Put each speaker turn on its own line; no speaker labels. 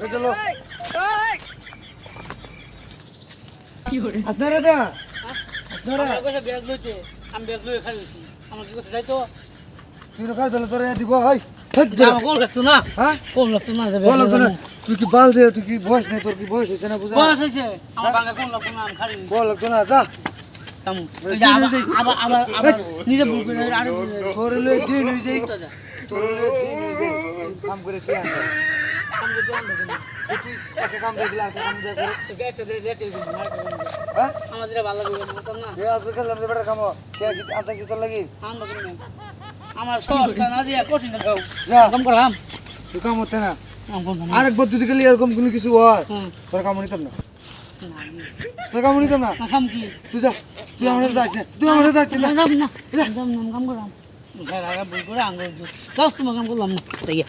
চলো আপনারা দা আপনারা
আমি ব্যাগ লইতে খাইছি আমার কি করতে যাইতো
তুই খাই চলে তোরে দিব ভাই ঠিক
কম লাগতো না
হ্যাঁ
কম লাগতো না
বল তো না তুই কি বাল দে তুই কি বয়স নেই তোর কি বয়স হইছে না বুঝা
বয়স হইছে আমার বাঙ্গা কম লাগতো না আমি খাই
বল তো না যা
সামু আবার নিজে ভুল করে আরে
তোর লই দিন হই যাই তোর লই দিন হই যাই কাম করে কি আনতে
সামু তো আনবে না
তুই একটা কাম দেখলা একটা কাম দে করে
একটা রেটে
হ্যাঁ
আমাদের ভালো করে বলতাম না
এ আজ কালাম দে বড় কাম কে কি আনতে কি তোর লাগি
আনবো কেন আমার সহজটা না দিয়া কঠিন খাও
যা
কম করাম
তুই কাম হতে না
কম কম না
আরেকবার যদি গেলি এরকম কোনো কিছু হয় তোর কাম নিতাম না তোর কাম নিতাম না
কাম কি
তুই যা তুই আমার সাথে যাস না তুই আমার সাথে যাস না
যাম না যাম না কাম করাম ঘর আগা বই করে আঙ্গুল দাও তোমার কাম করলাম না তাইয়া